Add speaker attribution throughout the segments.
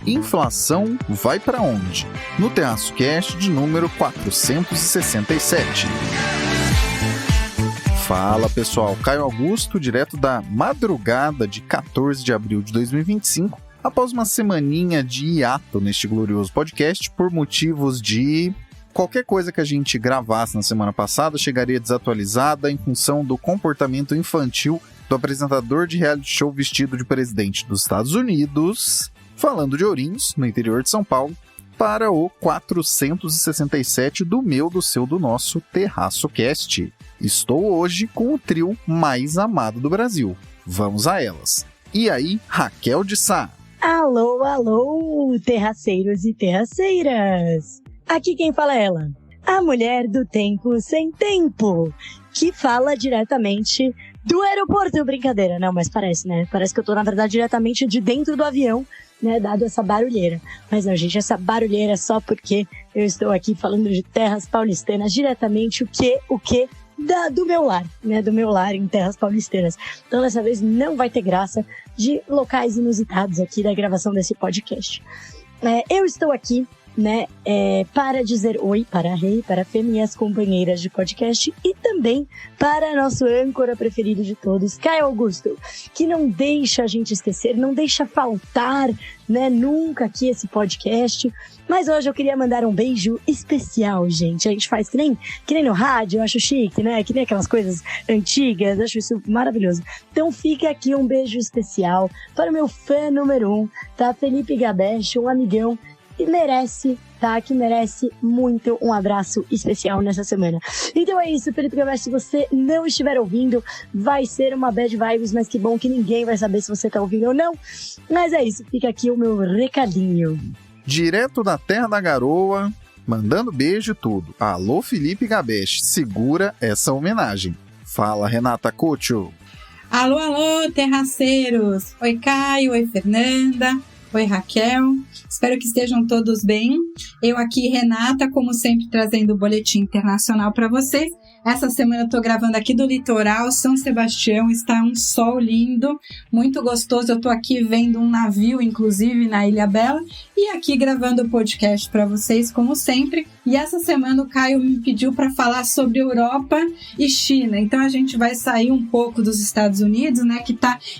Speaker 1: Inflação vai para onde? No Terraço Cast de número 467. Fala pessoal, Caio Augusto, direto da madrugada de 14 de abril de 2025, após uma semaninha de hiato neste glorioso podcast por motivos de... Qualquer coisa que a gente gravasse na semana passada chegaria desatualizada em função do comportamento infantil do apresentador de reality show vestido de presidente dos Estados Unidos, falando de Ourinhos, no interior de São Paulo, para o 467 do meu, do seu, do nosso Terraço Cast. Estou hoje com o trio mais amado do Brasil. Vamos a elas. E aí, Raquel de Sá?
Speaker 2: Alô, alô, terraceiros e terraceiras! Aqui quem fala é ela, a mulher do tempo sem tempo, que fala diretamente do aeroporto. Brincadeira, não, mas parece, né? Parece que eu tô, na verdade, diretamente de dentro do avião, né? Dado essa barulheira. Mas não, gente, essa barulheira é só porque eu estou aqui falando de terras paulistanas, diretamente o que? Do meu lar, né? Do meu lar em terras paulistanas. Então, dessa vez, não vai ter graça de locais inusitados aqui da gravação desse podcast. Eu estou aqui, né, para dizer oi para a Rei, para Fê, minhas companheiras de podcast, e também para nosso âncora preferido de todos, Caio Augusto, que não deixa a gente esquecer, não deixa faltar, né, nunca aqui esse podcast. Mas hoje eu queria mandar um beijo especial, gente. A gente faz que nem no rádio, eu acho chique, né? Que nem aquelas coisas antigas, eu acho isso maravilhoso. Então fica aqui um beijo especial para o meu fã número 1, tá? Felipe Gabeste, um amigão que merece, tá? Que merece muito um abraço especial nessa semana. Então é isso, Felipe Gabeste, se você não estiver ouvindo, vai ser uma bad vibes, mas que bom que ninguém vai saber se você tá ouvindo ou não. Mas é isso, fica aqui o meu recadinho.
Speaker 1: Direto da Terra da Garoa, mandando beijo e tudo. Alô, Felipe Gabeste, segura essa homenagem. Fala, Renata Couto.
Speaker 3: Alô, alô, terraceiros. Oi, Caio, oi, Fernanda. Oi, Raquel. Espero que estejam todos bem. Eu aqui, Renata, como sempre, trazendo o boletim internacional para vocês. Essa semana eu tô gravando aqui do litoral, São Sebastião, está um sol lindo, muito gostoso. Eu tô aqui vendo um navio, inclusive, na Ilha Bela, e aqui gravando o podcast para vocês, como sempre. E essa semana o Caio me pediu para falar sobre Europa e China. Então a gente vai sair um pouco dos Estados Unidos, né,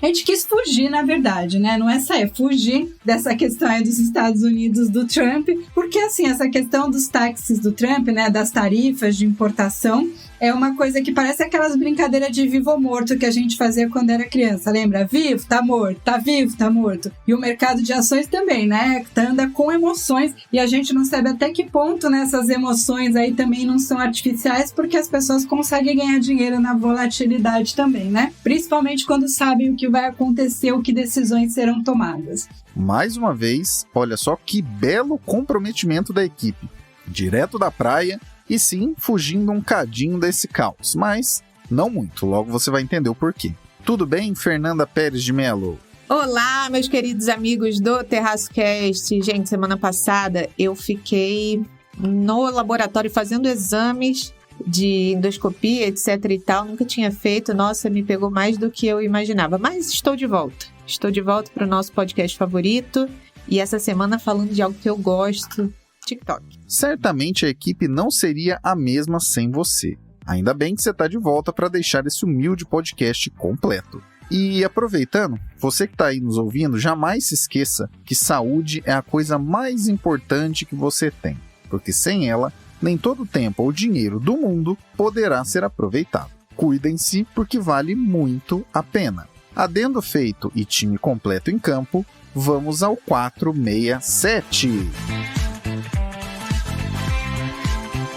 Speaker 3: a gente quis fugir, na verdade, né, não é sair, é fugir dessa questão aí dos Estados Unidos do Trump, porque assim, essa questão dos táxis do Trump, né, das tarifas de importação, é uma coisa que parece aquelas brincadeiras de vivo ou morto que a gente fazia quando era criança, lembra? Vivo, tá morto, tá vivo, tá morto. E o mercado de ações também, né? Anda com emoções e a gente não sabe até que ponto, né, essas emoções aí também não são artificiais, porque as pessoas conseguem ganhar dinheiro na volatilidade também, né? Principalmente quando sabem o que vai acontecer, o que decisões serão tomadas.
Speaker 1: Mais uma vez, olha só que belo comprometimento da equipe. Direto da praia, e sim, fugindo um cadinho desse caos, mas não muito, logo você vai entender o porquê. Tudo bem, Fernanda Pérez de Mello?
Speaker 4: Olá, meus queridos amigos do Terraço Cast. Gente, semana passada eu fiquei no laboratório fazendo exames de endoscopia, etc e tal. Nunca tinha feito, nossa, me pegou mais do que eu imaginava. Mas estou de volta. Estou de volta para o nosso podcast favorito. E essa semana falando de algo que eu gosto, TikTok.
Speaker 1: Certamente a equipe não seria a mesma sem você. Ainda bem que você está de volta para deixar esse humilde podcast completo. E aproveitando, você que está aí nos ouvindo, jamais se esqueça que saúde é a coisa mais importante que você tem. Porque sem ela, nem todo o tempo ou dinheiro do mundo poderá ser aproveitado. Cuidem-se porque vale muito a pena. Adendo feito e time completo em campo, vamos ao 467.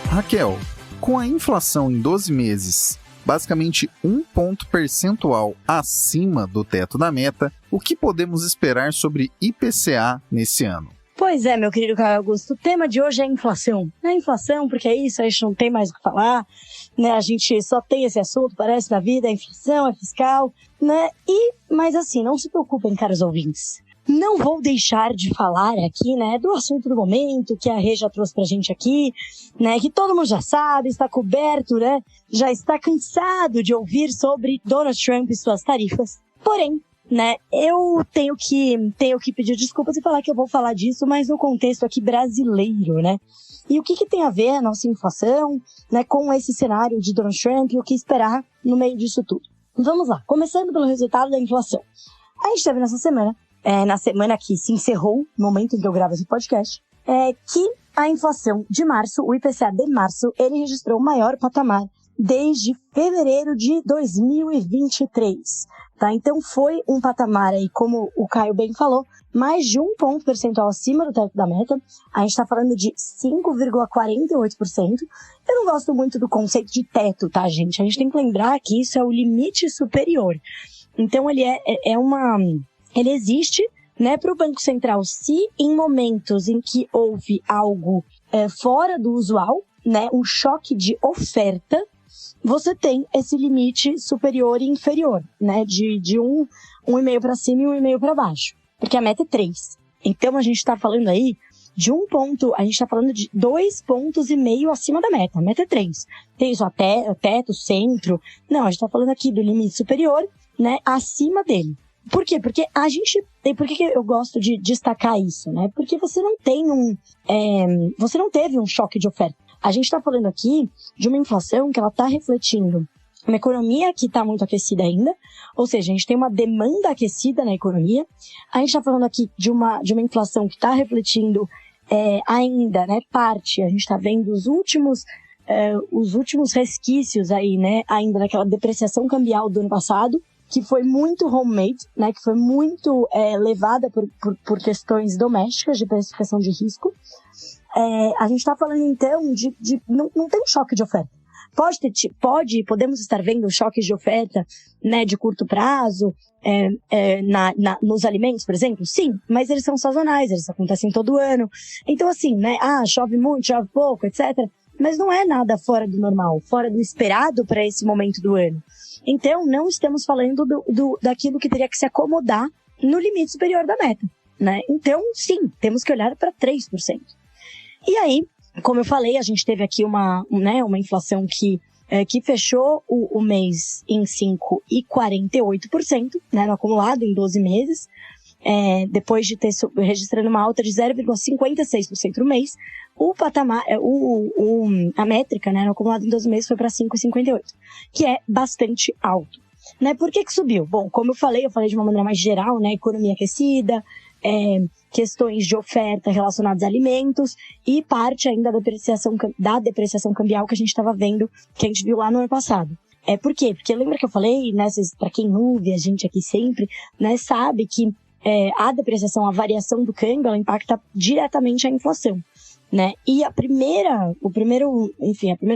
Speaker 1: Raquel, com a inflação em 12 meses, basicamente 1 ponto percentual acima do teto da meta, o que podemos esperar sobre IPCA nesse ano?
Speaker 2: Pois é, meu querido Caio Augusto, o tema de hoje é a inflação. É a inflação, porque é isso, a gente não tem mais o que falar, né? A gente só tem esse assunto, parece, na vida, a inflação, é fiscal, né? Mas assim, não se preocupem, caros ouvintes. Não vou deixar de falar aqui, né, do assunto do momento, que a Rê já trouxe pra gente aqui, né, que todo mundo já sabe, está coberto, né, já está cansado de ouvir sobre Donald Trump e suas tarifas. Porém, né? Eu tenho que pedir desculpas e falar que eu vou falar disso, mas no contexto aqui brasileiro, né? E o que tem a ver a nossa inflação, né, com esse cenário de Donald Trump e o que esperar no meio disso tudo? Vamos lá, começando pelo resultado da inflação. A gente teve nessa semana, na semana que se encerrou, no momento em que eu gravo esse podcast, que a inflação de março, o IPCA de março, ele registrou o maior patamar desde fevereiro de 2023, tá? Então foi um patamar aí, como o Caio bem falou, mais de 1 ponto percentual acima do teto da meta. A gente tá falando de 5,48%. Eu não gosto muito do conceito de teto, tá, gente? A gente tem que lembrar que isso é o limite superior. Então ele ele existe, né, para o Banco Central, se em momentos em que houve algo fora do usual, né, um choque de oferta, você tem esse limite superior e inferior, né, de 1,5 para cima e 1,5 para baixo, porque a meta é 3. Então a gente está falando aí de 1 ponto, a gente está falando de 2,5 pontos acima da meta. A meta é 3. Tem isso até teto, centro. Não, a gente está falando aqui do limite superior, né, acima dele. Por quê? Porque por que eu gosto de destacar isso, né? Porque você não tem você não teve um choque de oferta. A gente está falando aqui de uma inflação que ela está refletindo uma economia que está muito aquecida ainda, ou seja, a gente tem uma demanda aquecida na economia. A gente está falando aqui de uma inflação que está refletindo ainda, né, parte, a gente está vendo os últimos resquícios aí, né, ainda daquela depreciação cambial do ano passado, que foi muito homemade, né, que foi muito levada por questões domésticas de precificação de risco. A gente está falando, então, não tem um choque de oferta. Podemos estar vendo choques de oferta, né, de curto prazo, nos alimentos, por exemplo? Sim, mas eles são sazonais, eles acontecem todo ano. Então, assim, né, chove muito, chove pouco, etc. Mas não é nada fora do normal, fora do esperado para esse momento do ano. Então, não estamos falando daquilo que teria que se acomodar no limite superior da meta, né? Então, sim, temos que olhar para 3%. E aí, como eu falei, a gente teve aqui uma inflação que fechou o mês em 5,48%, né, no acumulado em 12 meses, depois de ter registrando uma alta de 0,56% no mês. O patamar, a métrica, né, no acumulado em 12 meses foi para 5,58%, que é bastante alto. Né? Por que subiu? Bom, como eu falei de uma maneira mais geral, né, economia aquecida, questões de oferta relacionadas a alimentos e parte ainda da depreciação cambial que a gente estava vendo, que a gente viu lá no ano passado. Por quê? Porque lembra que eu falei, né, para quem ouve a gente aqui sempre, né, sabe que a depreciação, a variação do câmbio, ela impacta diretamente a inflação, né? E a primeira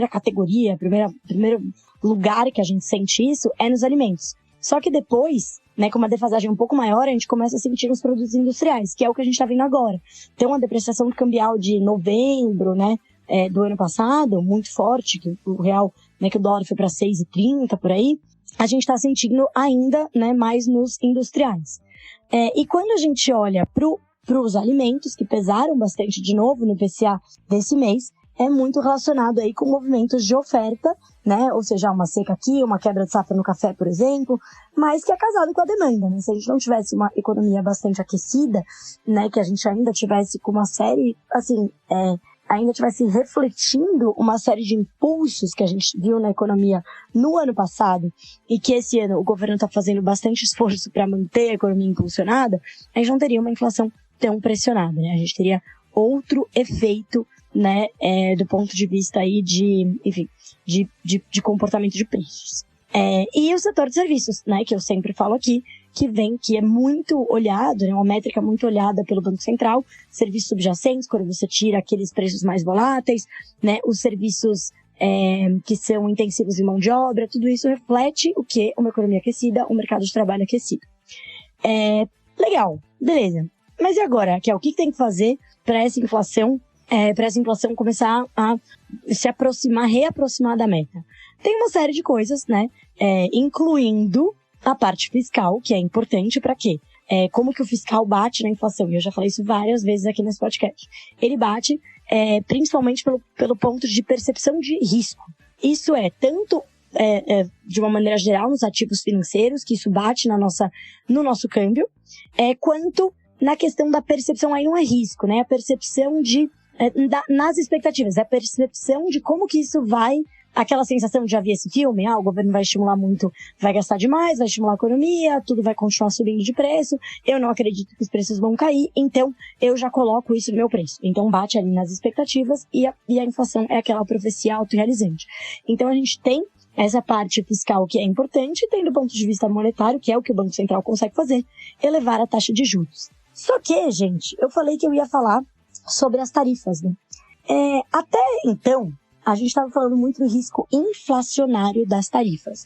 Speaker 2: categoria, primeiro lugar que a gente sente isso é nos alimentos. Só que depois, né, com uma defasagem um pouco maior, a gente começa a sentir nos produtos industriais, que é o que a gente está vendo agora. Tem uma depreciação cambial de novembro, né, do ano passado, muito forte, que o real, né, que o dólar foi para 6,30 por aí. A gente está sentindo ainda, né, mais nos industriais. E quando a gente olha para os alimentos, que pesaram bastante de novo no IPCA desse mês, é muito relacionado aí com movimentos de oferta, né? Ou seja, uma seca aqui, uma quebra de safra no café, por exemplo, mas que é casado com a demanda, né? Se a gente não tivesse uma economia bastante aquecida, né, que a gente ainda tivesse com uma série, assim, ainda tivesse refletindo uma série de impulsos que a gente viu na economia no ano passado e que esse ano o governo está fazendo bastante esforço para manter a economia impulsionada, a gente não teria uma inflação tão pressionada, né? A gente teria outro efeito, né, do ponto de vista aí de comportamento de preços. E o setor de serviços, né, que eu sempre falo aqui, que é muito olhado, né, uma métrica muito olhada pelo Banco Central, serviços subjacentes, quando você tira aqueles preços mais voláteis, né, os serviços que são intensivos em mão de obra, tudo isso reflete o que? Uma economia aquecida, um mercado de trabalho aquecido. Legal, beleza. Mas e agora, Raquel, o que tem que fazer para essa inflação começar a se reaproximar da meta? Tem uma série de coisas, né? Incluindo a parte fiscal, que é importante para quê? Como que o fiscal bate na inflação? E eu já falei isso várias vezes aqui nesse podcast. Ele bate principalmente pelo ponto de percepção de risco. Isso é tanto de uma maneira geral nos ativos financeiros, que isso bate no nosso câmbio, quanto na questão da percepção, aí não é risco, né? A percepção nas expectativas, a percepção de como que isso vai, aquela sensação de já vi esse filme, o governo vai estimular muito, vai gastar demais, vai estimular a economia, tudo vai continuar subindo de preço, eu não acredito que os preços vão cair, então eu já coloco isso no meu preço. Então bate ali nas expectativas e a inflação é aquela profecia autorrealizante. Então a gente tem essa parte fiscal que é importante, tem do ponto de vista monetário, que é o que o Banco Central consegue fazer, elevar a taxa de juros. Só que, gente, eu falei que eu ia falar sobre as tarifas, né? Até então, a gente estava falando muito do risco inflacionário das tarifas.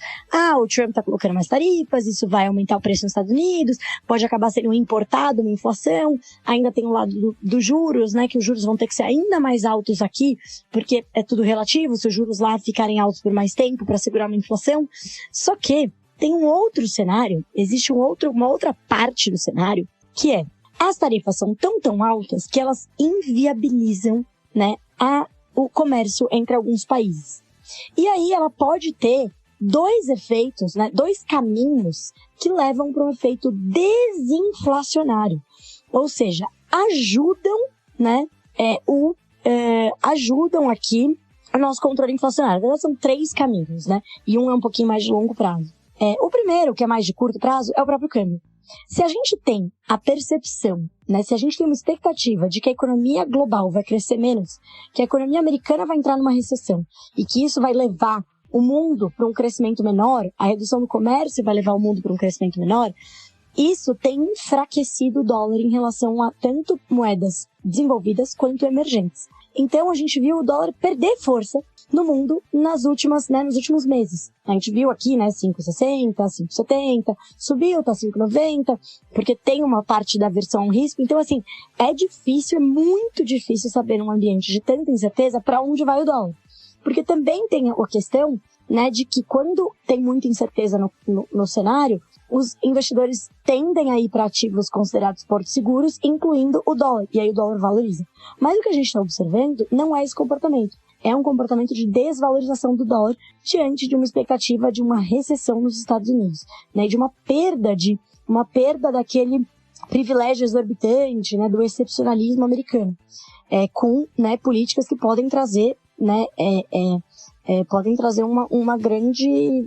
Speaker 2: O Trump está colocando mais tarifas, isso vai aumentar o preço nos Estados Unidos, pode acabar sendo importado uma inflação, ainda tem o lado dos juros, né, que os juros vão ter que ser ainda mais altos aqui, porque é tudo relativo, se os juros lá ficarem altos por mais tempo para segurar uma inflação. Só que tem um outro cenário, existe uma outra parte do cenário, que as tarifas são tão altas que elas inviabilizam, né, o comércio entre alguns países. E aí ela pode ter dois efeitos, né, dois caminhos que levam para um efeito desinflacionário. Ou seja, ajudam, né, ajudam aqui o nosso controle inflacionário. Na verdade, são 3 caminhos, né, e um é um pouquinho mais de longo prazo. O primeiro, que é mais de curto prazo, é o próprio câmbio. Se a gente tem a percepção, né, se a gente tem uma expectativa de que a economia global vai crescer menos, que a economia americana vai entrar numa recessão e que isso vai levar o mundo para um crescimento menor, a redução do comércio vai levar o mundo para um crescimento menor, isso tem enfraquecido o dólar em relação a tanto moedas desenvolvidas quanto emergentes. Então a gente viu o dólar perder força no mundo nos últimos meses. A gente viu aqui, né, 5,60, 5,70, subiu, tá 5,90, porque tem uma parte da aversão ao risco. Então, assim, é muito difícil saber num ambiente de tanta incerteza para onde vai o dólar. Porque também tem a questão, né, de que quando tem muita incerteza no cenário, os investidores tendem a ir para ativos considerados portos seguros, incluindo o dólar, e aí o dólar valoriza. Mas o que a gente está observando não é esse comportamento. É um comportamento de desvalorização do dólar diante de uma expectativa de uma recessão nos Estados Unidos, né, de uma perda daquele privilégio exorbitante, né, do excepcionalismo americano, com, né, políticas que podem trazer, né, uma grande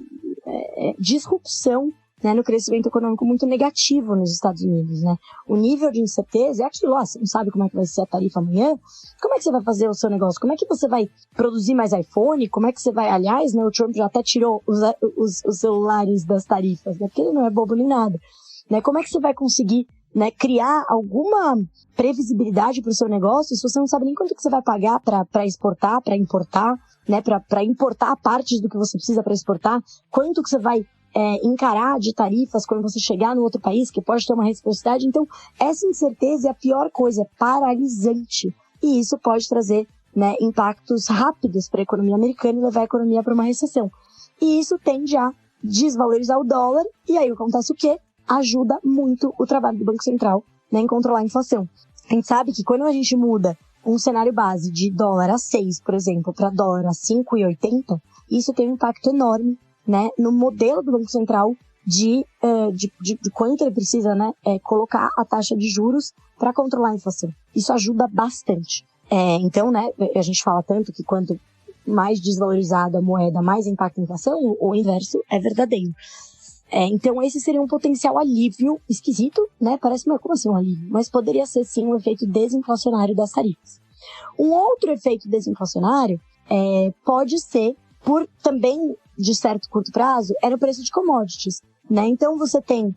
Speaker 2: disrupção, né, no crescimento econômico muito negativo nos Estados Unidos, né? O nível de incerteza é aquilo, você não sabe como é que vai ser a tarifa amanhã, como é que você vai fazer o seu negócio, como é que você vai produzir mais iPhone, como é que você vai, aliás, né, o Trump já até tirou os celulares das tarifas, né, porque ele não é bobo nem nada, né? Como é que você vai conseguir, né, criar alguma previsibilidade para o seu negócio se você não sabe nem quanto que você vai pagar para exportar, para importar, né, para importar partes do que você precisa para exportar, quanto que você vai encarar de tarifas quando você chegar no outro país, que pode ter uma reciprocidade. Então, essa incerteza é a pior coisa, é paralisante. E isso pode trazer, né, impactos rápidos para a economia americana e levar a economia para uma recessão. E isso tende a desvalorizar o dólar, e aí acontece o quê? Ajuda muito o trabalho do Banco Central, né, em controlar a inflação. A gente sabe que quando a gente muda um cenário base de dólar a 6, por exemplo, para dólar a 5,80, isso tem um impacto enorme, né, no modelo do Banco Central de quanto ele precisa, né, colocar a taxa de juros para controlar a inflação. Isso ajuda bastante. Então, né, a gente fala tanto que quanto mais desvalorizada a moeda, mais impacta a inflação, o inverso é verdadeiro. Então, esse seria um potencial alívio esquisito, né? Parece, como assim um alívio? Mas poderia ser, sim, um efeito desinflacionário das tarifas. Um outro efeito desinflacionário pode ser, por também, de certo curto prazo, é no preço de commodities, né? Então, você tem,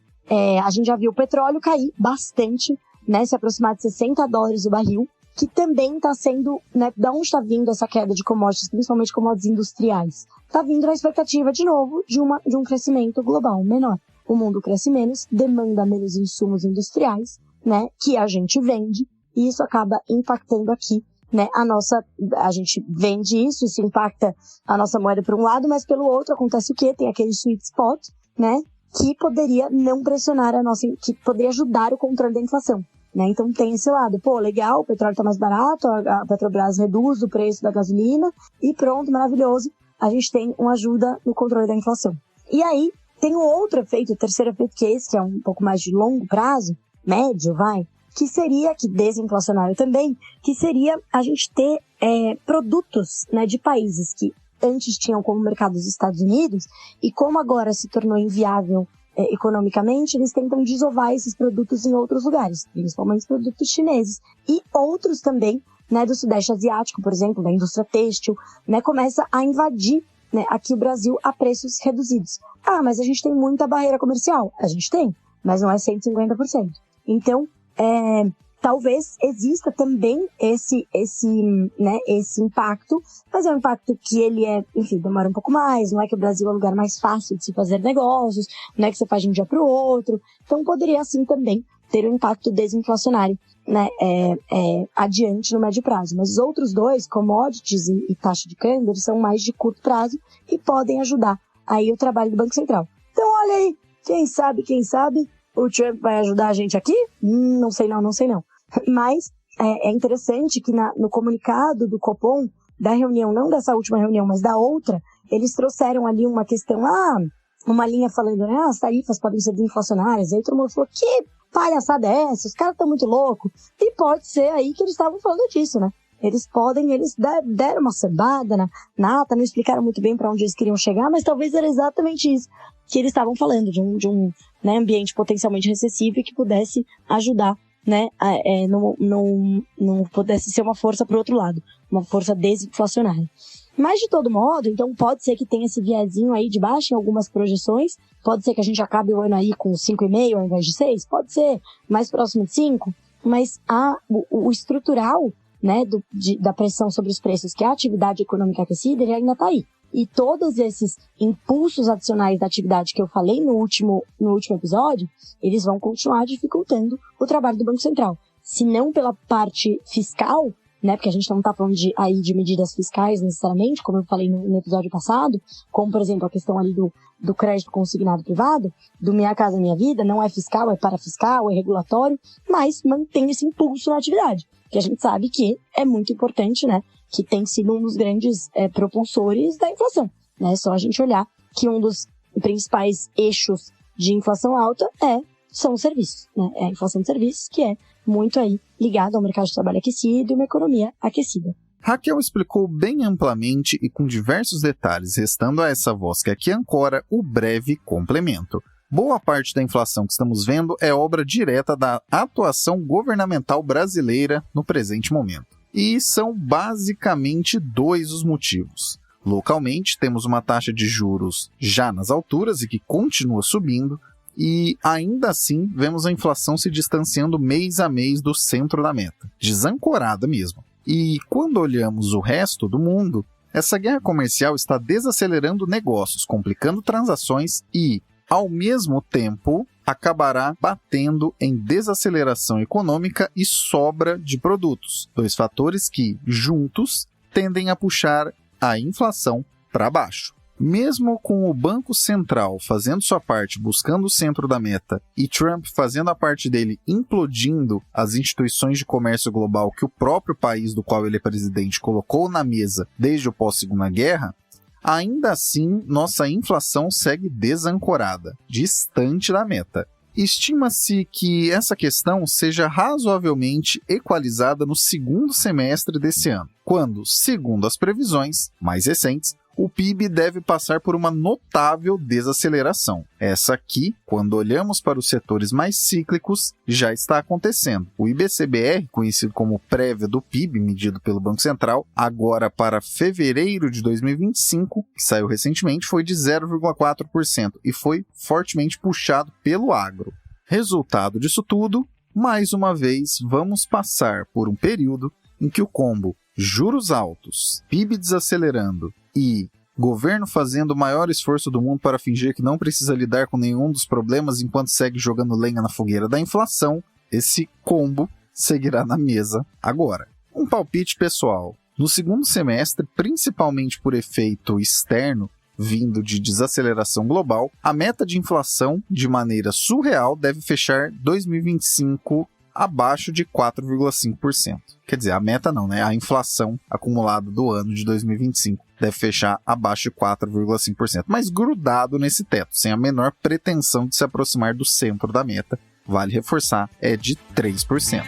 Speaker 2: a gente já viu o petróleo cair bastante, né? Se aproximar de $60 o barril, que também está sendo, né, da onde está vindo essa queda de commodities, principalmente commodities industriais? Está vindo na expectativa, de novo, de um crescimento global menor. O mundo cresce menos, demanda menos insumos industriais, né, que a gente vende, e isso acaba impactando aqui, né, a gente vende isso impacta a nossa moeda por um lado, mas pelo outro acontece o quê? Tem aquele sweet spot, né, que poderia não pressionar que poderia ajudar o controle da inflação. Né? Então tem esse lado, legal, o petróleo está mais barato, a Petrobras reduz o preço da gasolina e pronto, maravilhoso, a gente tem uma ajuda no controle da inflação. E aí, tem um outro efeito, o terceiro efeito, que é esse, que é um pouco mais de longo prazo, médio, que seria, que desinflacionário também, que seria a gente ter produtos, né, de países que antes tinham como mercado os Estados Unidos, e como agora se tornou inviável economicamente, eles tentam desovar esses produtos em outros lugares, principalmente produtos chineses. E outros também, né, do Sudeste Asiático, por exemplo, da indústria têxtil, né, começa a invadir, né, aqui o Brasil a preços reduzidos. Ah, mas a gente tem muita barreira comercial. A gente tem, mas não é 150%. Então, talvez exista também esse impacto, mas é um impacto que ele demora um pouco mais, não é que o Brasil é o lugar mais fácil de se fazer negócios, não é que você faz de um dia para o outro, então poderia assim também ter um impacto desinflacionário, né, adiante no médio prazo. Mas os outros dois, commodities e taxa de câmbio, eles são mais de curto prazo e podem ajudar aí o trabalho do Banco Central. Então olha aí, quem sabe, o Trump vai ajudar a gente aqui? Não sei não. Mas é interessante que no comunicado do Copom, da reunião, não dessa última reunião, mas da outra, eles trouxeram ali uma questão, uma linha falando, né, as tarifas podem ser desinflacionárias. Aí todo mundo falou, que palhaçada é essa? Os caras estão muito loucos. E pode ser aí que eles estavam falando disso, né? Eles deram uma cebada na nata, não explicaram muito bem para onde eles queriam chegar, mas talvez era exatamente isso que eles estavam falando, de um né, ambiente potencialmente recessivo e que pudesse ajudar, né, não pudesse ser uma força para o outro lado, uma força desinflacionária. Mas, de todo modo, então pode ser que tenha esse viezinho aí de baixo em algumas projeções, pode ser que a gente acabe o ano aí com 5,5 ao invés de 6, pode ser mais próximo de 5, mas o estrutural, né, da pressão sobre os preços, que é a atividade econômica aquecida, ele ainda está aí. E todos esses impulsos adicionais da atividade que eu falei no último episódio, eles vão continuar dificultando o trabalho do Banco Central. Se não pela parte fiscal, né, porque a gente não está falando de medidas fiscais necessariamente, como eu falei no episódio passado, como, por exemplo, a questão ali do crédito consignado privado, do Minha Casa Minha Vida, não é fiscal, é parafiscal, é regulatório, mas mantém esse impulso na atividade, que a gente sabe que é muito importante, né, que tem sido um dos grandes propulsores da inflação, né? Só a gente olhar que um dos principais eixos de inflação alta são os serviços, né? É a inflação de serviços, que é muito aí ligada ao mercado de trabalho aquecido e uma economia aquecida.
Speaker 1: Raquel explicou bem amplamente e com diversos detalhes, restando a essa voz que aqui ancora o breve complemento. Boa parte da inflação que estamos vendo é obra direta da atuação governamental brasileira no presente momento. E são basicamente dois os motivos. Localmente, temos uma taxa de juros já nas alturas e que continua subindo, e ainda assim vemos a inflação se distanciando mês a mês do centro da meta, desancorada mesmo. E quando olhamos o resto do mundo, essa guerra comercial está desacelerando negócios, complicando transações e, ao mesmo tempo, acabará batendo em desaceleração econômica e sobra de produtos. Dois fatores que, juntos, tendem a puxar a inflação para baixo. Mesmo com o Banco Central fazendo sua parte, buscando o centro da meta, e Trump fazendo a parte dele, implodindo as instituições de comércio global que o próprio país do qual ele é presidente colocou na mesa desde o pós-Segunda Guerra, ainda assim, nossa inflação segue desancorada, distante da meta. Estima-se que essa questão seja razoavelmente equalizada no segundo semestre desse ano, quando, segundo as previsões mais recentes, o PIB deve passar por uma notável desaceleração. Essa aqui, quando olhamos para os setores mais cíclicos, já está acontecendo. O IBCBR, conhecido como prévia do PIB, medido pelo Banco Central, agora para fevereiro de 2025, que saiu recentemente, foi de 0,4% e foi fortemente puxado pelo agro. Resultado disso tudo, mais uma vez, vamos passar por um período em que o combo juros altos, PIB desacelerando e governo fazendo o maior esforço do mundo para fingir que não precisa lidar com nenhum dos problemas enquanto segue jogando lenha na fogueira da inflação, esse combo seguirá na mesa agora. Um palpite pessoal. No segundo semestre, principalmente por efeito externo, vindo de desaceleração global, a meta de inflação, de maneira surreal, deve fechar 2025 abaixo de 4,5%. Quer dizer, a meta não, né? A inflação acumulada do ano de 2025. deve fechar abaixo de 4,5%, mas grudado nesse teto, sem a menor pretensão de se aproximar do centro da meta. Vale reforçar, é de 3%.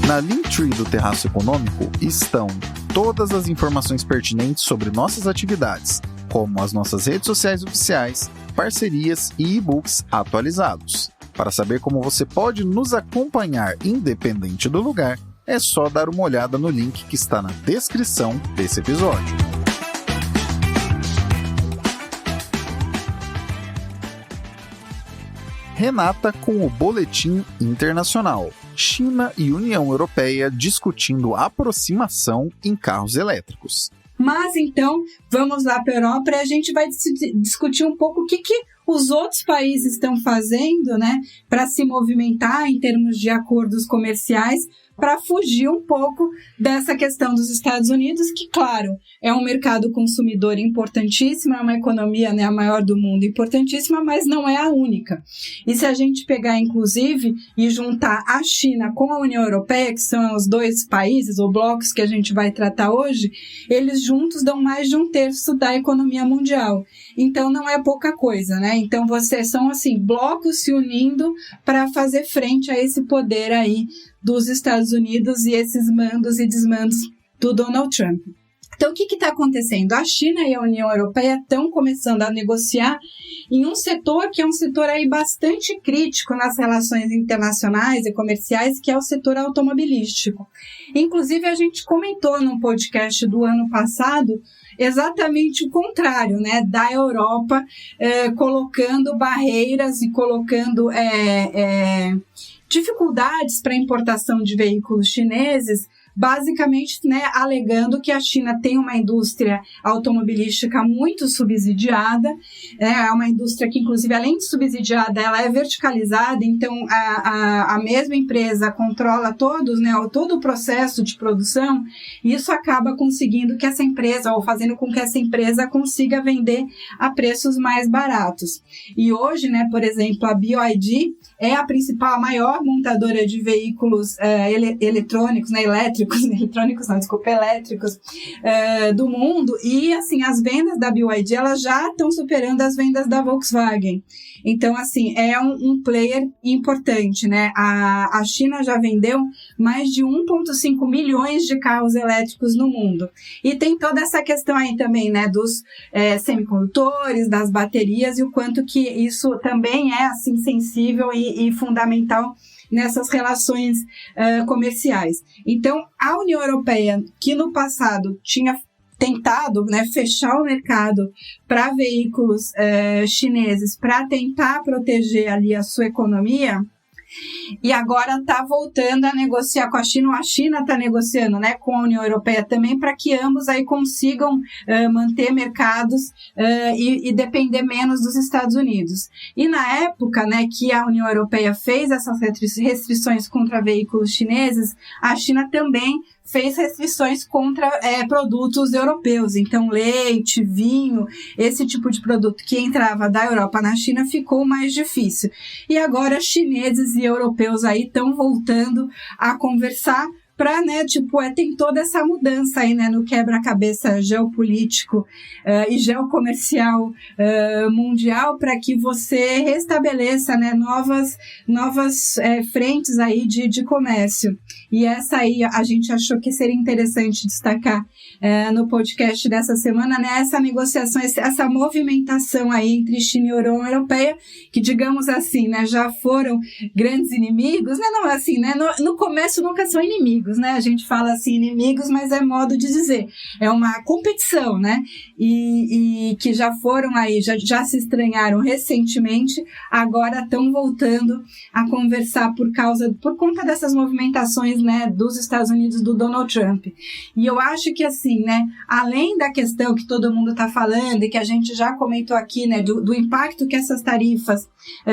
Speaker 1: Na Linktree do Terraço Econômico estão todas as informações pertinentes sobre nossas atividades, como as nossas redes sociais oficiais, parcerias e e-books atualizados. Para saber como você pode nos acompanhar independente do lugar, é só dar uma olhada no link que está na descrição desse episódio. Renata com o Boletim Internacional. China e União Europeia discutindo aproximação em carros elétricos.
Speaker 3: Mas então, vamos lá para a Europa e a gente vai discutir um pouco o que os outros países estão fazendo, né, para se movimentar em termos de acordos comerciais, para fugir um pouco dessa questão dos Estados Unidos, que, claro, é um mercado consumidor importantíssimo, é uma economia, né, a maior do mundo, importantíssima, mas não é a única. E se a gente pegar, inclusive, e juntar a China com a União Europeia, que são os dois países ou blocos que a gente vai tratar hoje, eles juntos dão mais de 1/3 da economia mundial. Então, não é pouca coisa, né? Então, são, assim, blocos se unindo para fazer frente a esse poder aí dos Estados Unidos e esses mandos e desmandos do Donald Trump. Então, o que está acontecendo? A China e a União Europeia estão começando a negociar em um setor que é um setor aí bastante crítico nas relações internacionais e comerciais, que é o setor automobilístico. Inclusive, a gente comentou num podcast do ano passado exatamente o contrário, né, da Europa, colocando barreiras e colocando dificuldades para a importação de veículos chineses, basicamente, né, alegando que a China tem uma indústria automobilística muito subsidiada, é uma indústria que, inclusive, além de subsidiada, ela é verticalizada, então a mesma empresa controla todo o processo de produção, e isso acaba conseguindo que essa empresa, ou fazendo com que essa empresa consiga vender a preços mais baratos. E hoje, né, por exemplo, a BYD é a principal, maior montadora de veículos eletrônicos, né, elétricos do mundo, e assim, as vendas da BYD, elas já estão superando as vendas da Volkswagen. Então, assim, é um player importante, né? A China já vendeu mais de 1,5 milhões de carros elétricos no mundo. E tem toda essa questão aí também, né, dos semicondutores, das baterias, e o quanto que isso também é, assim, sensível e fundamental nessas relações comerciais. Então, a União Europeia, que no passado tinha tentado, né, fechar o mercado para veículos chineses para tentar proteger ali a sua economia, e agora está voltando a negociar com a China, ou a China está negociando, né, com a União Europeia também, para que ambos aí consigam manter mercados e depender menos dos Estados Unidos. E na época, né, que a União Europeia fez essas restrições contra veículos chineses, a China também fez restrições contra produtos europeus. Então, leite, vinho, esse tipo de produto que entrava da Europa na China ficou mais difícil. E agora, chineses e europeus aí estão voltando a conversar para, né, tem toda essa mudança aí, né, no quebra-cabeça geopolítico e geocomercial mundial, para que você restabeleça, né, novas frentes aí de comércio. E essa aí a gente achou que seria interessante destacar no podcast dessa semana, né, essa negociação, essa movimentação aí entre China e União Europeia, que, digamos assim, né, já foram grandes inimigos, né, não assim, né, no comércio nunca são inimigos, né? A gente fala assim, inimigos, mas é modo de dizer. É uma competição, né? E que já foram aí, já se estranharam recentemente, agora estão voltando a conversar por conta dessas movimentações, né, dos Estados Unidos, do Donald Trump. E eu acho que, assim, né, além da questão que todo mundo está falando e que a gente já comentou aqui, né, do impacto que essas tarifas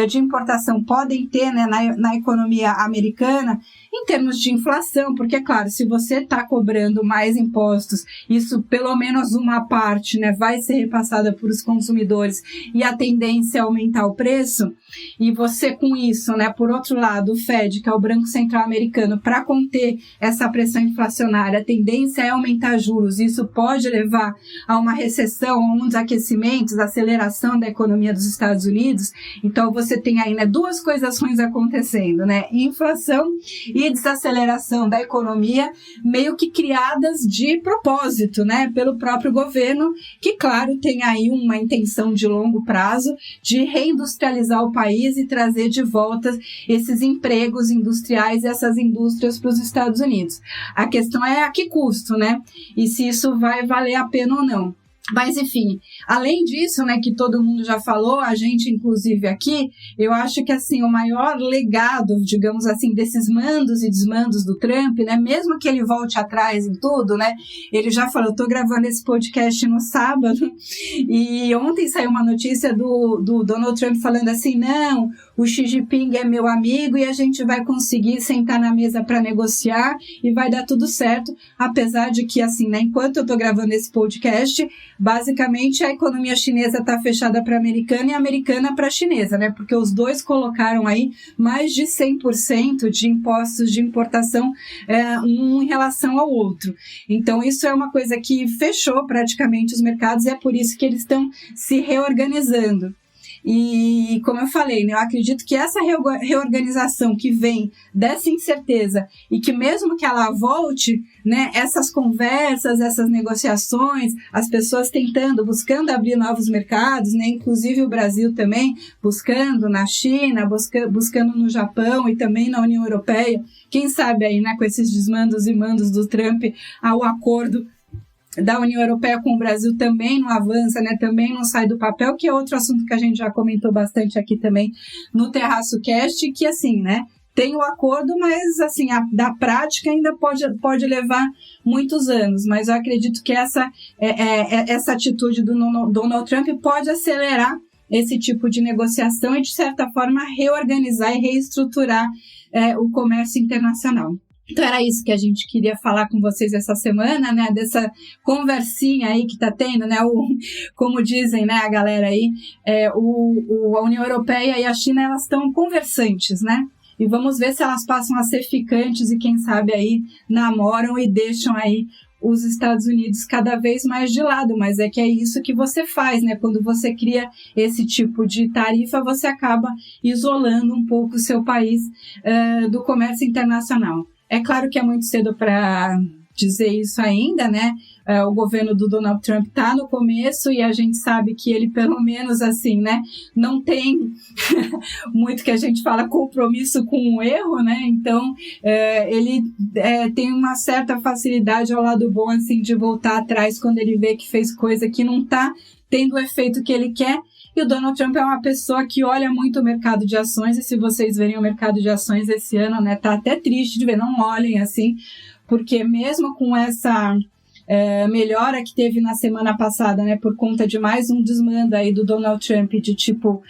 Speaker 3: de importação podem ter, né, na economia americana, em termos de inflação, porque, é claro, se você está cobrando mais impostos, isso pelo menos uma parte, né, vai ser repassada para os consumidores e a tendência é aumentar o preço, e você com isso, né, por outro lado, o Fed, que é o Banco Central Americano, para conter essa pressão inflacionária, a tendência é aumentar juros, isso pode levar a uma recessão, a um desaquecimento, aceleração da economia dos Estados Unidos. Então você tem aí, né, duas coisas ruins acontecendo, né, inflação e desaceleração da economia, meio que criadas de propósito, né, pelo próprio governo, que, claro, tem aí uma intenção de longo prazo de reindustrializar o país e trazer de volta esses empregos industriais e essas indústrias para os Estados Unidos. A questão é a que custo, né, e se isso vai valer a pena ou não. Mas, enfim, além disso, né, que todo mundo já falou, a gente, inclusive, aqui, eu acho que, assim, o maior legado, digamos assim, desses mandos e desmandos do Trump, né, mesmo que ele volte atrás em tudo, né, ele já falou, eu tô gravando esse podcast no sábado, e ontem saiu uma notícia do Donald Trump falando assim, não, o Xi Jinping é meu amigo e a gente vai conseguir sentar na mesa para negociar e vai dar tudo certo, apesar de que, assim, né, enquanto eu tô gravando esse podcast, basicamente a economia chinesa está fechada para a americana e a americana para a chinesa, né? Porque os dois colocaram aí mais de 100% de impostos de importação um em relação ao outro. Então isso é uma coisa que fechou praticamente os mercados e é por isso que eles estão se reorganizando. E, como eu falei, né, eu acredito que essa reorganização que vem dessa incerteza e que mesmo que ela volte, né, essas conversas, essas negociações, as pessoas buscando abrir novos mercados, né, inclusive o Brasil também, buscando na China, buscando no Japão e também na União Europeia, quem sabe aí, né, com esses desmandos e mandos do Trump, ao acordo da União Europeia com o Brasil também não avança, né? Também não sai do papel, que é outro assunto que a gente já comentou bastante aqui também no Terraço Cast, que assim, né? Tem o acordo, mas assim, da prática ainda pode levar muitos anos, mas eu acredito que essa atitude do Donald Trump pode acelerar esse tipo de negociação e, de certa forma, reorganizar e reestruturar o comércio internacional. Então era isso que a gente queria falar com vocês essa semana, né, dessa conversinha aí que tá tendo, né, como dizem, né, a galera aí, a União Europeia e a China, elas estão conversantes, né, e vamos ver se elas passam a ser ficantes e quem sabe aí namoram e deixam aí os Estados Unidos cada vez mais de lado, mas é que é isso que você faz, né? Quando você cria esse tipo de tarifa, você acaba isolando um pouco o seu país do comércio internacional. É claro que é muito cedo para dizer isso ainda, né? O governo do Donald Trump está no começo e a gente sabe que ele, pelo menos assim, né, não tem muito que a gente fala compromisso com o erro, né? Então, ele tem uma certa facilidade ao lado bom, assim, de voltar atrás quando ele vê que fez coisa que não está tendo o efeito que ele quer. E o Donald Trump é uma pessoa que olha muito o mercado de ações, e se vocês verem o mercado de ações esse ano, né, tá até triste de ver, não olhem assim, porque mesmo com essa melhora que teve na semana passada, né, por conta de mais um desmando aí do Donald Trump de tipo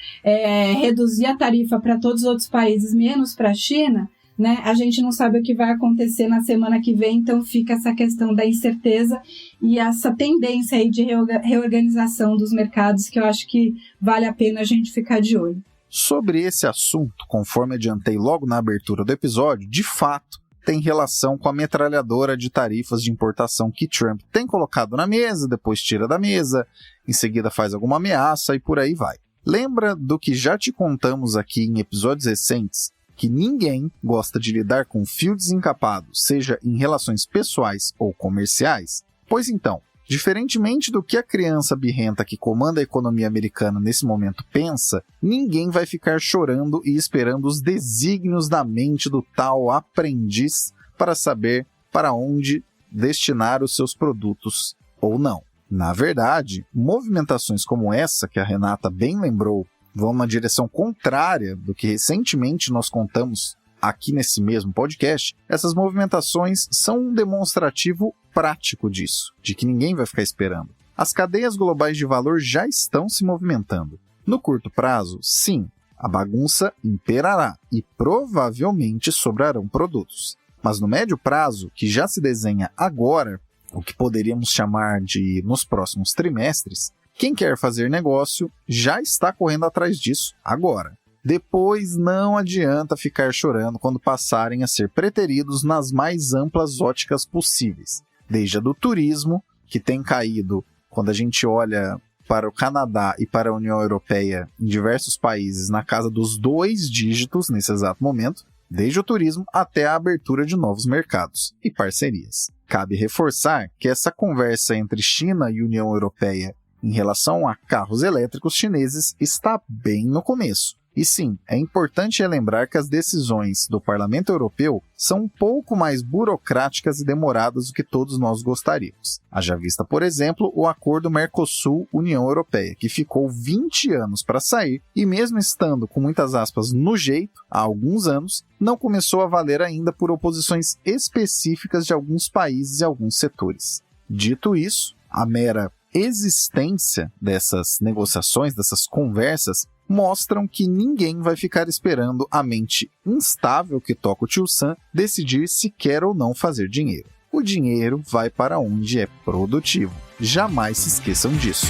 Speaker 3: reduzir a tarifa para todos os outros países, menos para a China, né, a gente não sabe o que vai acontecer na semana que vem, então fica essa questão da incerteza e essa tendência aí de reorganização dos mercados que eu acho que vale a pena a gente ficar de olho.
Speaker 1: Sobre esse assunto, conforme adiantei logo na abertura do episódio, de fato tem relação com a metralhadora de tarifas de importação que Trump tem colocado na mesa, depois tira da mesa, em seguida faz alguma ameaça e por aí vai. Lembra do que já te contamos aqui em episódios recentes, que ninguém gosta de lidar com fio desencapado, seja em relações pessoais ou comerciais? Pois então, diferentemente do que a criança birrenta que comanda a economia americana nesse momento pensa, ninguém vai ficar chorando e esperando os desígnios da mente do tal aprendiz para saber para onde destinar os seus produtos ou não. Na verdade, movimentações como essa que a Renata bem lembrou vão na direção contrária do que recentemente nós contamos aqui nesse mesmo podcast. Essas movimentações são um demonstrativo prático disso, de que ninguém vai ficar esperando. As cadeias globais de valor já estão se movimentando. No curto prazo, sim, a bagunça imperará e provavelmente sobrarão produtos. Mas no médio prazo, que já se desenha agora, o que poderíamos chamar de nos próximos trimestres, quem quer fazer negócio já está correndo atrás disso agora. Depois não adianta ficar chorando quando passarem a ser preteridos nas mais amplas óticas possíveis. Desde a do turismo, que tem caído quando a gente olha para o Canadá e para a União Europeia em diversos países na casa dos 2 dígitos nesse exato momento, desde o turismo até a abertura de novos mercados e parcerias. Cabe reforçar que essa conversa entre China e União Europeia em relação a carros elétricos chineses está bem no começo. E sim, é importante relembrar que as decisões do Parlamento Europeu são um pouco mais burocráticas e demoradas do que todos nós gostaríamos. Haja vista, por exemplo, o acordo Mercosul-União Europeia, que ficou 20 anos para sair e mesmo estando com muitas aspas no jeito, há alguns anos, não começou a valer ainda por oposições específicas de alguns países e alguns setores. Dito isso, a mera existência dessas negociações, dessas conversas, mostram que ninguém vai ficar esperando a mente instável que toca o tio Sam decidir se quer ou não fazer dinheiro. O dinheiro vai para onde é produtivo. Jamais se esqueçam disso.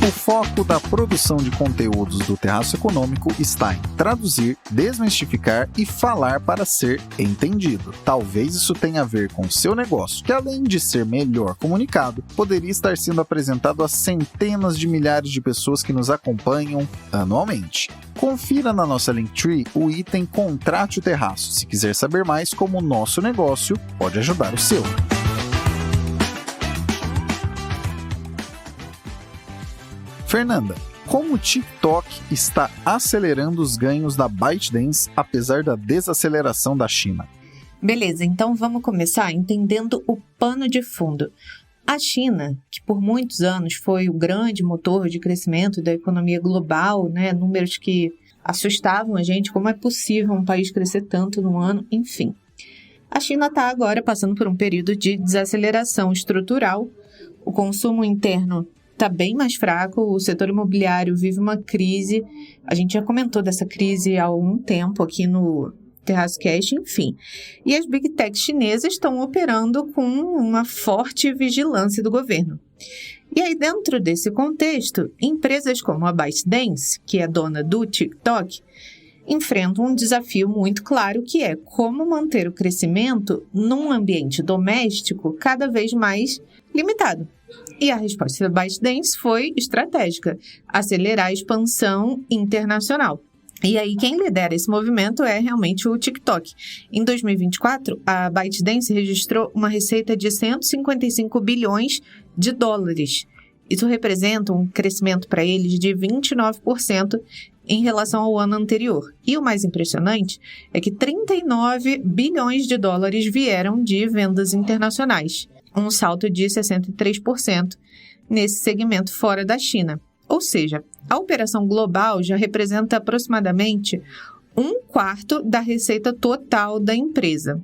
Speaker 1: O foco da produção de conteúdos do Terraço Econômico está em traduzir, desmistificar e falar para ser entendido. Talvez isso tenha a ver com seu negócio, que além de ser melhor comunicado, poderia estar sendo apresentado a centenas de milhares de pessoas que nos acompanham anualmente. Confira na nossa Linktree o item Contrate o Terraço, se quiser saber mais como o nosso negócio pode ajudar o seu. Fernanda, como o TikTok está acelerando os ganhos da ByteDance apesar da desaceleração da China?
Speaker 4: Beleza, então vamos começar entendendo o pano de fundo. A China, que por muitos anos foi o grande motor de crescimento da economia global, né, números que assustavam a gente, como é possível um país crescer tanto no ano, enfim. A China está agora passando por um período de desaceleração estrutural, o consumo interno está bem mais fraco, o setor imobiliário vive uma crise, a gente já comentou dessa crise há algum tempo aqui no Terraço Cast, enfim. E as Big Techs chinesas estão operando com uma forte vigilância do governo. E aí, dentro desse contexto, empresas como a ByteDance, que é dona do TikTok, enfrentam um desafio muito claro, que é como manter o crescimento num ambiente doméstico cada vez mais limitado. E a resposta da ByteDance foi estratégica, acelerar a expansão internacional. E aí quem lidera esse movimento é realmente o TikTok. Em 2024, a ByteDance registrou uma receita de 155 bilhões de dólares. Isso representa um crescimento para eles de 29% em relação ao ano anterior. E o mais impressionante é que 39 bilhões de dólares vieram de vendas internacionais, um salto de 63% nesse segmento fora da China. Ou seja, a operação global já representa aproximadamente 1/4 da receita total da empresa.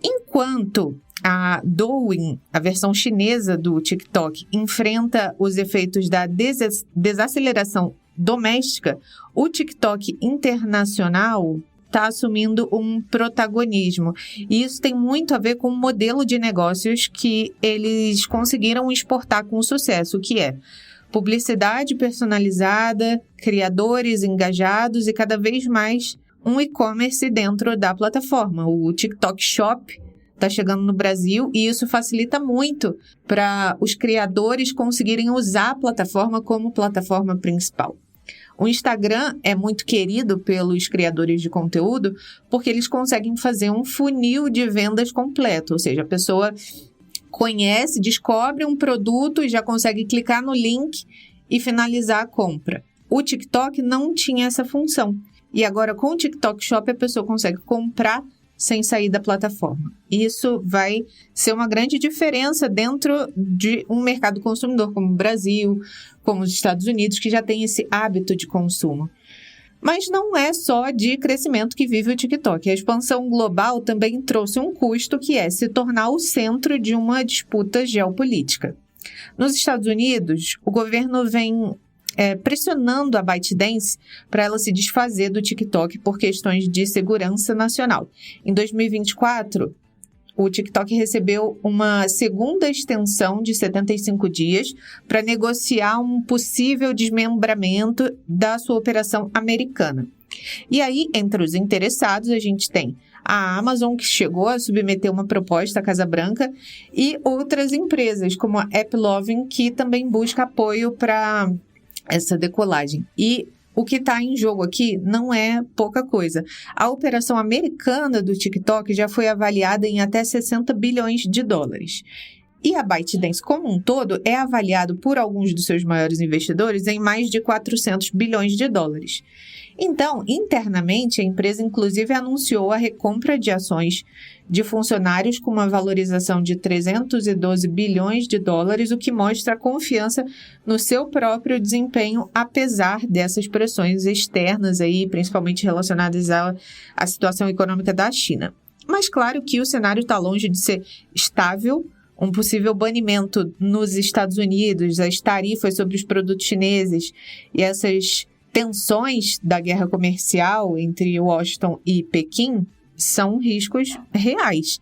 Speaker 4: Enquanto a Douyin, a versão chinesa do TikTok, enfrenta os efeitos da desaceleração doméstica, o TikTok internacional está assumindo um protagonismo. E isso tem muito a ver com o modelo de negócios que eles conseguiram exportar com sucesso, que é publicidade personalizada, criadores engajados e cada vez mais um e-commerce dentro da plataforma. O TikTok Shop está chegando no Brasil e isso facilita muito para os criadores conseguirem usar a plataforma como plataforma principal. O Instagram é muito querido pelos criadores de conteúdo porque eles conseguem fazer um funil de vendas completo, ou seja, a pessoa conhece, descobre um produto e já consegue clicar no link e finalizar a compra. O TikTok não tinha essa função e agora com o TikTok Shop a pessoa consegue comprar sem sair da plataforma. Isso vai ser uma grande diferença dentro de um mercado consumidor como o Brasil, como os Estados Unidos, que já tem esse hábito de consumo. Mas não é só de crescimento que vive o TikTok. A expansão global também trouxe um custo, que é se tornar o centro de uma disputa geopolítica. Nos Estados Unidos, o governo vem pressionando a ByteDance para ela se desfazer do TikTok por questões de segurança nacional. Em 2024, o TikTok recebeu uma segunda extensão de 75 dias para negociar um possível desmembramento da sua operação americana. E aí, entre os interessados, a gente tem a Amazon, que chegou a submeter uma proposta à Casa Branca, e outras empresas, como a AppLovin, que também busca apoio para essa decolagem. E o que está em jogo aqui não é pouca coisa. A operação americana do TikTok já foi avaliada em até 60 bilhões de dólares. E a ByteDance como um todo é avaliado por alguns dos seus maiores investidores em mais de 400 bilhões de dólares. Então, internamente, a empresa inclusive anunciou a recompra de ações de funcionários com uma valorização de 312 bilhões de dólares, o que mostra a confiança no seu próprio desempenho, apesar dessas pressões externas, aí, principalmente relacionadas à situação econômica da China. Mas claro que o cenário está longe de ser estável. Um possível banimento nos Estados Unidos, as tarifas sobre os produtos chineses e essas tensões da guerra comercial entre Washington e Pequim são riscos reais.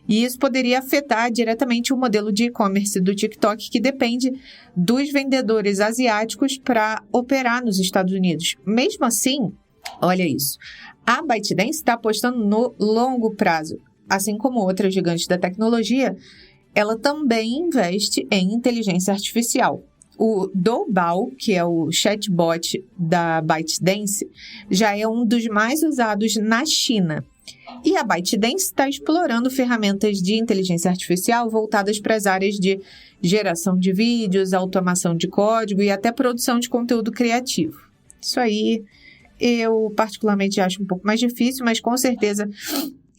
Speaker 4: E isso poderia afetar diretamente o modelo de e-commerce do TikTok, que depende dos vendedores asiáticos para operar nos Estados Unidos. Mesmo assim, olha isso, a ByteDance está apostando no longo prazo. Assim como outras gigantes da tecnologia, ela também investe em inteligência artificial. O Doubao, que é o chatbot da ByteDance, já é um dos mais usados na China. E a ByteDance está explorando ferramentas de inteligência artificial voltadas para as áreas de geração de vídeos, automação de código e até produção de conteúdo criativo. Isso aí eu particularmente acho um pouco mais difícil, mas com certeza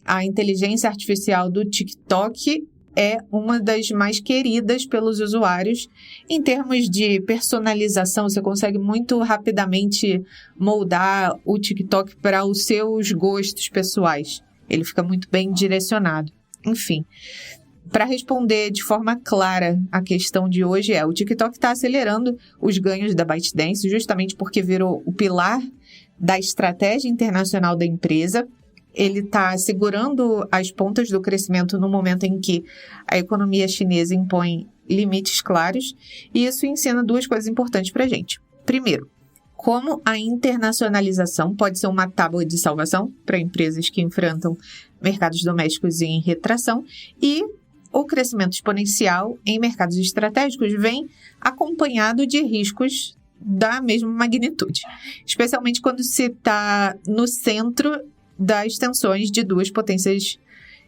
Speaker 4: a inteligência artificial do TikTok é uma das mais queridas pelos usuários. Em termos de personalização, você consegue muito rapidamente moldar o TikTok para os seus gostos pessoais. Ele fica muito bem direcionado. Enfim, para responder de forma clara a questão de hoje o TikTok está acelerando os ganhos da ByteDance justamente porque virou o pilar da estratégia internacional da empresa. Ele está segurando as pontas do crescimento no momento em que a economia chinesa impõe limites claros, e isso ensina duas coisas importantes para a gente. Primeiro, como a internacionalização pode ser uma tábua de salvação para empresas que enfrentam mercados domésticos em retração, e o crescimento exponencial em mercados estratégicos vem acompanhado de riscos da mesma magnitude, especialmente quando se está no centro das tensões de duas potências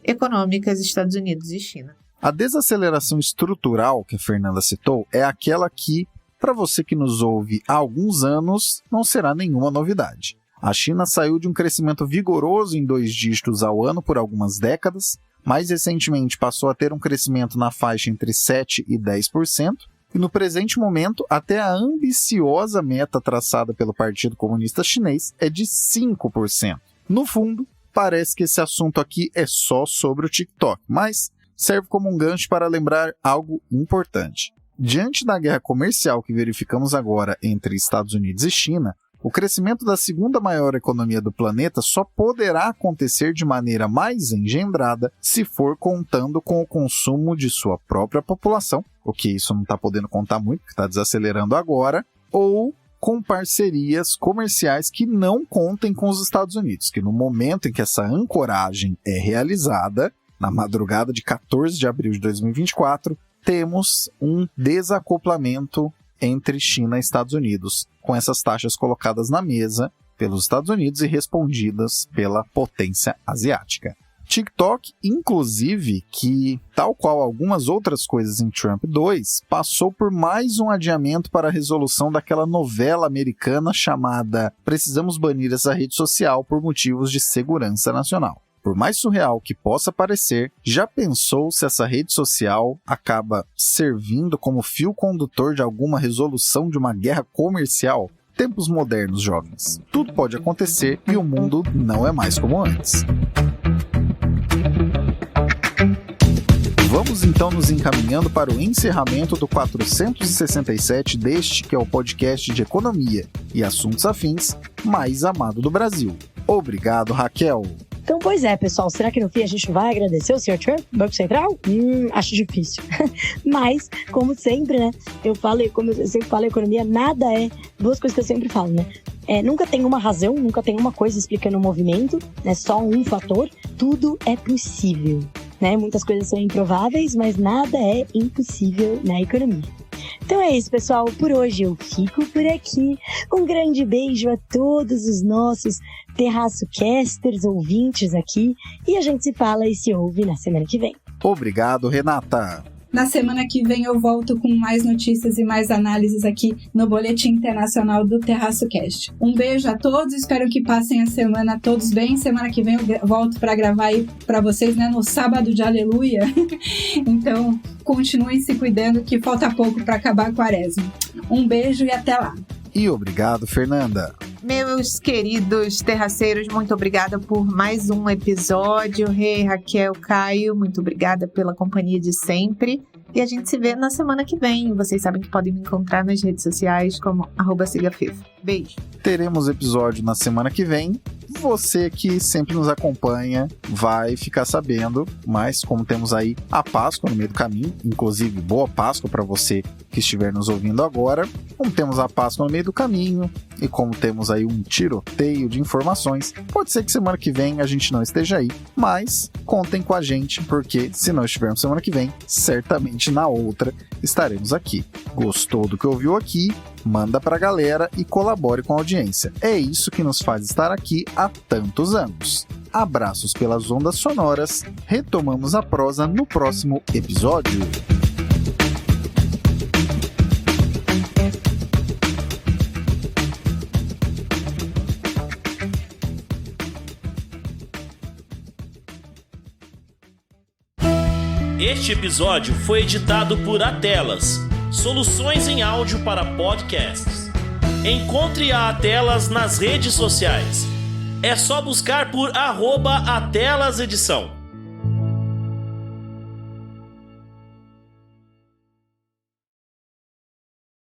Speaker 4: econômicas, Estados Unidos e China.
Speaker 1: A desaceleração estrutural que a Fernanda citou é aquela que, para você que nos ouve há alguns anos, não será nenhuma novidade. A China saiu de um crescimento vigoroso em 2 dígitos ao ano por algumas décadas, mais recentemente passou a ter um crescimento na faixa entre 7% e 10%, e no presente momento, até a ambiciosa meta traçada pelo Partido Comunista Chinês é de 5%. No fundo, parece que esse assunto aqui é só sobre o TikTok, mas serve como um gancho para lembrar algo importante. Diante da guerra comercial que verificamos agora entre Estados Unidos e China, o crescimento da segunda maior economia do planeta só poderá acontecer de maneira mais engendrada se for contando com o consumo de sua própria população, o que isso não está podendo contar muito, porque está desacelerando agora, ou com parcerias comerciais que não contem com os Estados Unidos, que no momento em que essa ancoragem é realizada, na madrugada de 14 de abril de 2024, temos um desacoplamento entre China e Estados Unidos, com essas taxas colocadas na mesa pelos Estados Unidos e respondidas pela potência asiática. TikTok, inclusive, que, tal qual algumas outras coisas em Trump 2, passou por mais um adiamento para a resolução daquela novela americana chamada Precisamos banir essa rede social por motivos de segurança nacional. Por mais surreal que possa parecer, já pensou se essa rede social acaba servindo como fio condutor de alguma resolução de uma guerra comercial? Tempos modernos, jovens. Tudo pode acontecer e o mundo não é mais como antes. Vamos então nos encaminhando para o encerramento do 467 deste que é o podcast de economia e assuntos afins mais amado do Brasil. Obrigado, Raquel.
Speaker 2: Então, pois é, pessoal, será que no fim a gente vai agradecer o Sr. Trump, Banco Central? Acho difícil. Mas, como sempre, né, como eu sempre falo, economia nada é, duas coisas que eu sempre falo, né? Nunca tem uma razão, nunca tem uma coisa explicando o movimento, né? Só um fator, tudo é possível. Né? Muitas coisas são improváveis, mas nada é impossível na economia. Então é isso, pessoal. Por hoje eu fico por aqui. Um grande beijo a todos os nossos TerraçoCasters ouvintes aqui. E a gente se fala e se ouve na semana que vem.
Speaker 1: Obrigado, Renata.
Speaker 3: Na semana que vem eu volto com mais notícias e mais análises aqui no Boletim Internacional do TerraçoCast. Um beijo a todos, espero que passem a semana todos bem. Semana que vem eu volto para gravar aí para vocês, né, no sábado de Aleluia. Então, continuem se cuidando que falta pouco para acabar a quaresma. Um beijo e até lá.
Speaker 1: E obrigado, Fernanda.
Speaker 4: Meus queridos terraceiros, muito obrigada por mais um episódio. Raquel, Caio, muito obrigada pela companhia de sempre. E a gente se vê na semana que vem. Vocês sabem que podem me encontrar nas redes sociais como @sigafefa. Beijo.
Speaker 1: Teremos episódio na semana que vem. Você que sempre nos acompanha vai ficar sabendo, mas como temos aí a Páscoa no meio do caminho, inclusive boa Páscoa para você que estiver nos ouvindo agora, como temos a Páscoa no meio do caminho e como temos aí um tiroteio de informações, pode ser que semana que vem a gente não esteja aí, mas contem com a gente, porque se não estivermos semana que vem, certamente na outra estaremos aqui. Gostou do que ouviu aqui? Manda pra galera e colabore com a audiência. É isso que nos faz estar aqui há tantos anos. Abraços pelas ondas sonoras. Retomamos a prosa no próximo episódio.
Speaker 5: Este episódio foi editado por Atelas, soluções em áudio para podcasts. Encontre a Atelas nas redes sociais. É só buscar por @AtelasEdição.